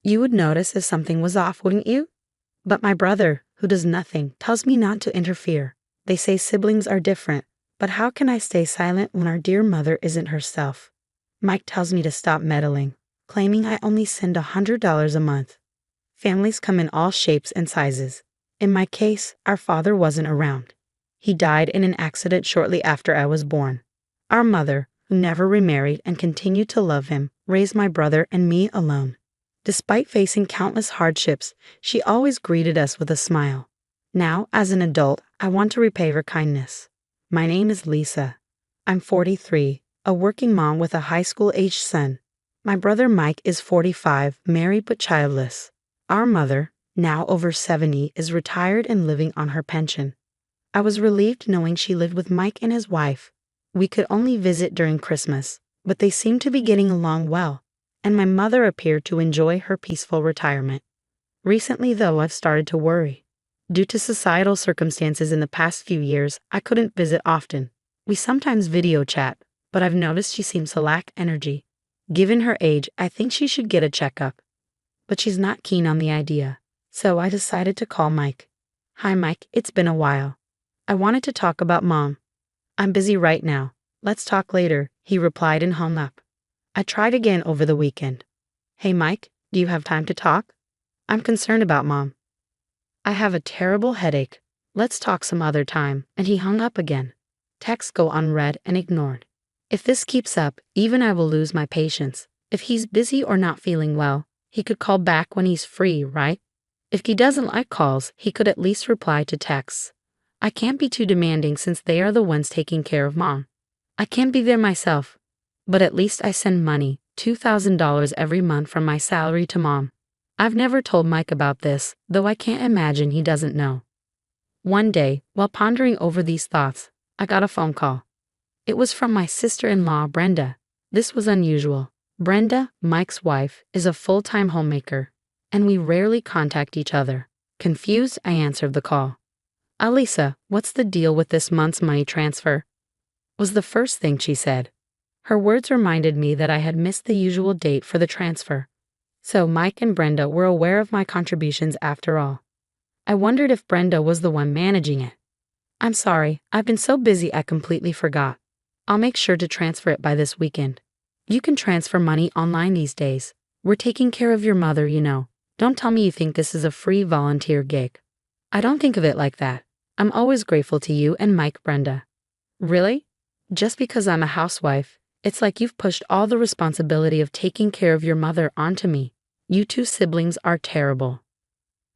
You would notice if something was off, wouldn't you? But my brother, who does nothing, tells me not to interfere. They say siblings are different, but how can I stay silent when our dear mother isn't herself? Mike tells me to stop meddling, claiming I only send $100 a month. Families come in all shapes and sizes. In my case, our father wasn't around. He died in an accident shortly after I was born. Our mother, who never remarried and continued to love him, raised my brother and me alone. Despite facing countless hardships, she always greeted us with a smile. Now, as an adult, I want to repay her kindness. My name is Lisa. I'm 43, a working mom with a high school-aged son. My brother Mike is 45, married but childless. Our mother, now over 70, is retired and living on her pension. I was relieved knowing she lived with Mike and his wife. We could only visit during Christmas, but they seemed to be getting along well, and my mother appeared to enjoy her peaceful retirement. Recently, though, I've started to worry. Due to societal circumstances in the past few years, I couldn't visit often. We sometimes video chat, but I've noticed she seems to lack energy. Given her age, I think she should get a checkup. But she's not keen on the idea, so I decided to call Mike. Hi Mike, it's been a while. I wanted to talk about Mom. I'm busy right now. Let's talk later, he replied and hung up. I tried again over the weekend. Hey Mike, do you have time to talk? I'm concerned about Mom. I have a terrible headache. Let's talk some other time, and he hung up again. Texts go unread and ignored. If this keeps up, even I will lose my patience. If he's busy or not feeling well, he could call back when he's free, right? If he doesn't like calls, he could at least reply to texts. I can't be too demanding since they are the ones taking care of Mom. I can't be there myself, but at least I send money, $2,000 every month from my salary to Mom. I've never told Mike about this, though I can't imagine he doesn't know. One day, while pondering over these thoughts, I got a phone call. It was from my sister-in-law, Brenda. This was unusual. Brenda, Mike's wife, is a full-time homemaker, and we rarely contact each other. Confused, I answered the call. Alisa, what's the deal with this month's money transfer? Was the first thing she said. Her words reminded me that I had missed the usual date for the transfer. So Mike and Brenda were aware of my contributions after all. I wondered if Brenda was the one managing it. I'm sorry, I've been so busy I completely forgot. I'll make sure to transfer it by this weekend. You can transfer money online these days. We're taking care of your mother, you know. Don't tell me you think this is a free volunteer gig. I don't think of it like that. I'm always grateful to you and Mike, Brenda. Really? Just because I'm a housewife, it's like you've pushed all the responsibility of taking care of your mother onto me. You two siblings are terrible.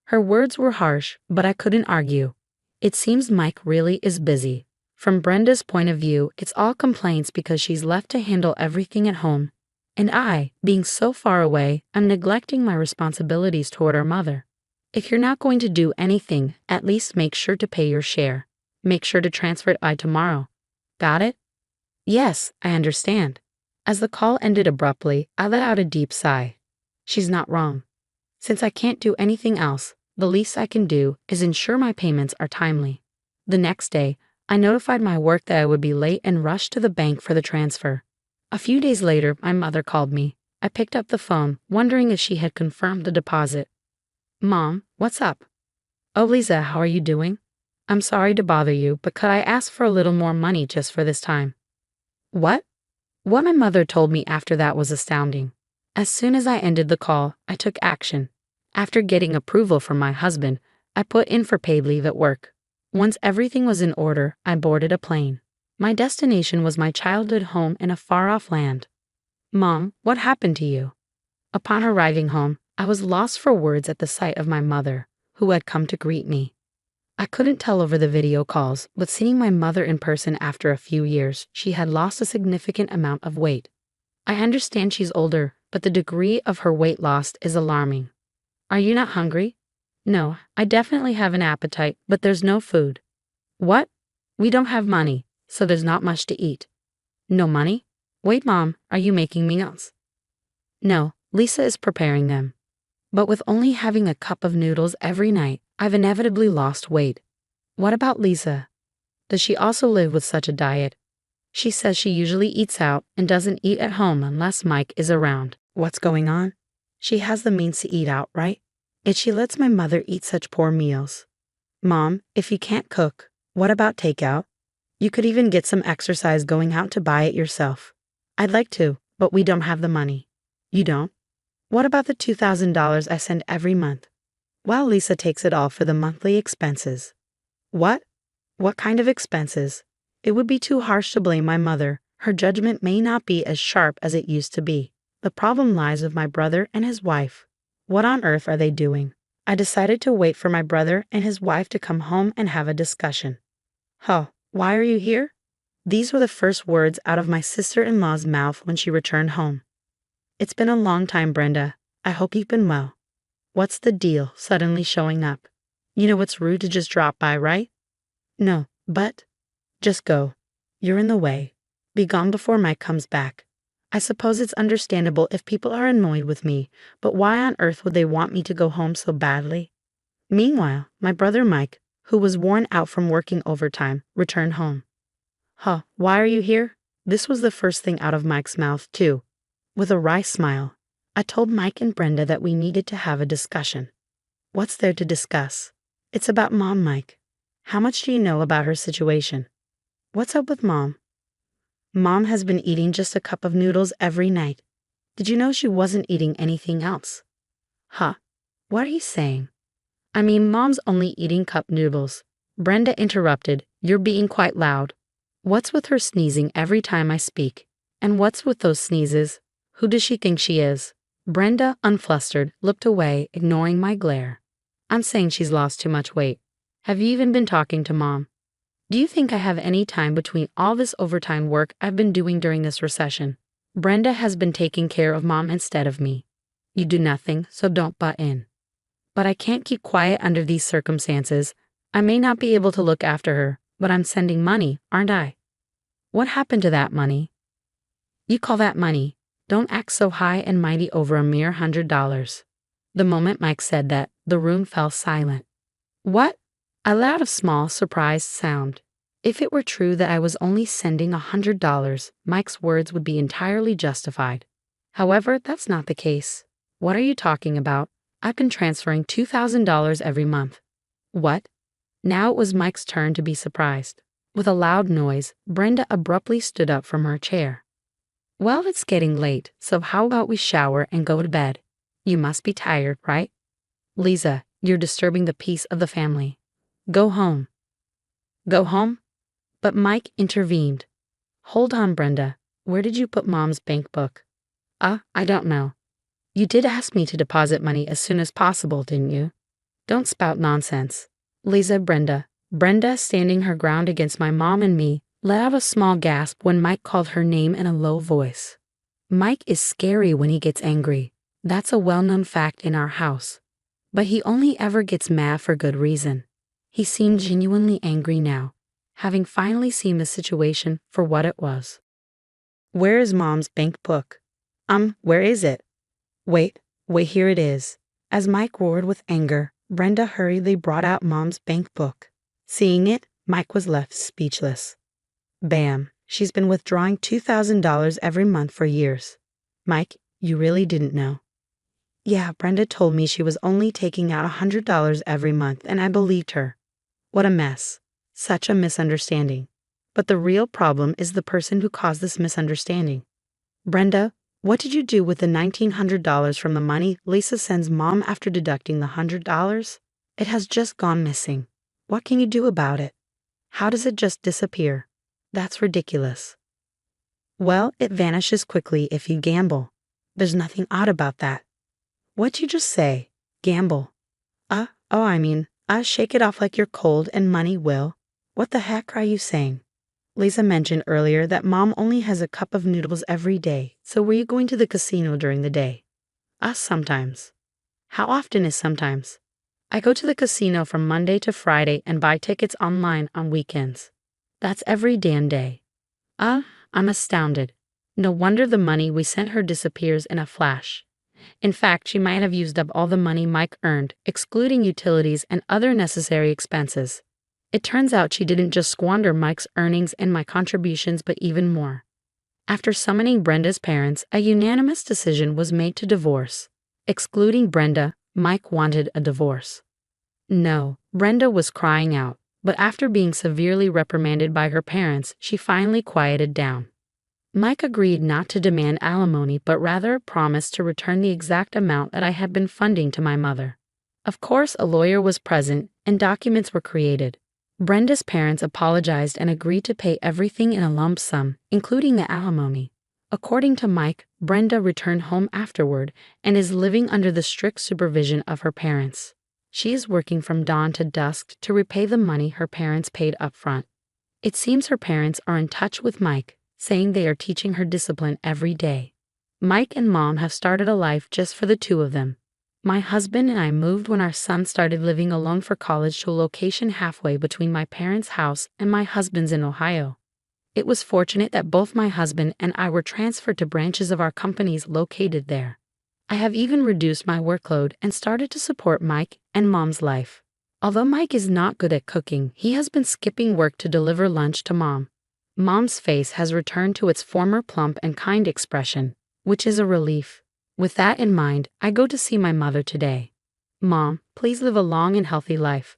Her words were harsh, but I couldn't argue. It seems Mike really is busy. From Brenda's point of view, it's all complaints because she's left to handle everything at home. And I, being so far away, am neglecting my responsibilities toward our mother. If you're not going to do anything, at least make sure to pay your share. Make sure to transfer it by tomorrow. Got it? Yes, I understand. As the call ended abruptly, I let out a deep sigh. She's not wrong. Since I can't do anything else, the least I can do is ensure my payments are timely. The next day, I notified my work that I would be late and rushed to the bank for the transfer. A few days later, my mother called me. I picked up the phone, wondering if she had confirmed the deposit. Mom, what's up? Oh, Lisa, how are you doing? I'm sorry to bother you, but could I ask for a little more money just for this time? What? What my mother told me after that was astounding. As soon as I ended the call, I took action. After getting approval from my husband, I put in for paid leave at work. Once everything was in order, I boarded a plane. My destination was my childhood home in a far-off land. Mom, what happened to you? Upon arriving home, I was lost for words at the sight of my mother, who had come to greet me. I couldn't tell over the video calls, but seeing my mother in person after a few years, she had lost a significant amount of weight. I understand she's older, but the degree of her weight loss is alarming. Are you not hungry? No, I definitely have an appetite, but there's no food. What? We don't have money, so there's not much to eat. No money? Wait, Mom, are you making meals? No, Lisa is preparing them. But with only having a cup of noodles every night, I've inevitably lost weight. What about Lisa? Does she also live with such a diet? She says she usually eats out and doesn't eat at home unless Mike is around. What's going on? She has the means to eat out, right? Yet she lets my mother eat such poor meals. Mom, if you can't cook, what about takeout? You could even get some exercise going out to buy it yourself. I'd like to, but we don't have the money. You don't? What about the $2,000 I send every month? Well, Lisa takes it all for the monthly expenses. What? What kind of expenses? It would be too harsh to blame my mother. Her judgment may not be as sharp as it used to be. The problem lies with my brother and his wife. What on earth are they doing? I decided to wait for my brother and his wife to come home and have a discussion. Huh, why are you here? These were the first words out of my sister-in-law's mouth when she returned home. It's been a long time, Brenda. I hope you've been well. What's the deal, suddenly showing up? You know it's rude to just drop by, right? No, but... Just go. You're in the way. Be gone before Mike comes back. I suppose it's understandable if people are annoyed with me, but why on earth would they want me to go home so badly? Meanwhile, my brother Mike, who was worn out from working overtime, returned home. Huh, why are you here? This was the first thing out of Mike's mouth, too. With a wry smile, I told Mike and Brenda that we needed to have a discussion. What's there to discuss? It's about Mom, Mike. How much do you know about her situation? What's up with Mom? Mom has been eating just a cup of noodles every night. Did you know she wasn't eating anything else? Huh? What are you saying? I mean, Mom's only eating cup noodles. Brenda interrupted. You're being quite loud. What's with her sneezing every time I speak? And what's with those sneezes? Who does she think she is? Brenda, unflustered, looked away, ignoring my glare. I'm saying she's lost too much weight. Have you even been talking to Mom? Do you think I have any time between all this overtime work I've been doing during this recession? Brenda has been taking care of Mom instead of me. You do nothing, so don't butt in. But I can't keep quiet under these circumstances. I may not be able to look after her, but I'm sending money, aren't I? What happened to that money? You call that money? Don't act so high and mighty over a mere $100. The moment Mike said that, the room fell silent. What? I let out a small, surprised sound. If it were true that I was only sending $100, Mike's words would be entirely justified. However, that's not the case. What are you talking about? I've been transferring $2,000 every month. What? Now it was Mike's turn to be surprised. With a loud noise, Brenda abruptly stood up from her chair. Well, it's getting late, so how about we shower and go to bed? You must be tired, right? Lisa, you're disturbing the peace of the family. Go home. Go home? But Mike intervened. Hold on, Brenda. Where did you put Mom's bank book? I don't know. You did ask me to deposit money as soon as possible, didn't you? Don't spout nonsense. Lisa, Brenda, standing her ground against my mom and me, let out a small gasp when Mike called her name in a low voice. Mike is scary when he gets angry. That's a well-known fact in our house. But he only ever gets mad for good reason. He seemed genuinely angry now, having finally seen the situation for what it was. Where is Mom's bank book? Where is it? Wait, here it is. As Mike roared with anger, Brenda hurriedly brought out Mom's bank book. Seeing it, Mike was left speechless. Bam, she's been withdrawing $2,000 every month for years. Mike, you really didn't know? Yeah, Brenda told me she was only taking out $100 every month, and I believed her. What a mess. Such a misunderstanding. But the real problem is the person who caused this misunderstanding. Brenda, what did you do with the $1,900 from the money Lisa sends Mom after deducting the $100? It has just gone missing. What can you do about it? How does it just disappear? That's ridiculous. Well, it vanishes quickly if you gamble. There's nothing odd about that. What'd you just say? Gamble. Shake it off like you're cold and money will. What the heck are you saying? Lisa mentioned earlier that Mom only has a cup of noodles every day, so were you going to the casino during the day? Sometimes. How often is sometimes? I go to the casino from Monday to Friday and buy tickets online on weekends. That's every damn day. I'm astounded. No wonder the money we sent her disappears in a flash. In fact, she might have used up all the money Mike earned, excluding utilities and other necessary expenses. It turns out she didn't just squander Mike's earnings and my contributions, but even more. After summoning Brenda's parents, a unanimous decision was made to divorce. Excluding Brenda, Mike wanted a divorce. No, Brenda was crying out, but after being severely reprimanded by her parents, she finally quieted down. Mike agreed not to demand alimony but rather promised to return the exact amount that I had been funding to my mother. Of course, a lawyer was present and documents were created. Brenda's parents apologized and agreed to pay everything in a lump sum, including the alimony. According to Mike, Brenda returned home afterward and is living under the strict supervision of her parents. She is working from dawn to dusk to repay the money her parents paid up front. It seems her parents are in touch with Mike, saying they are teaching her discipline every day. Mike and Mom have started a life just for the two of them. My husband and I moved when our son started living alone for college to a location halfway between my parents' house and my husband's in Ohio. It was fortunate that both my husband and I were transferred to branches of our companies located there. I have even reduced my workload and started to support Mike and Mom's life. Although Mike is not good at cooking, he has been skipping work to deliver lunch to Mom. Mom's face has returned to its former plump and kind expression, which is a relief. With that in mind, I go to see my mother today. Mom, please live a long and healthy life.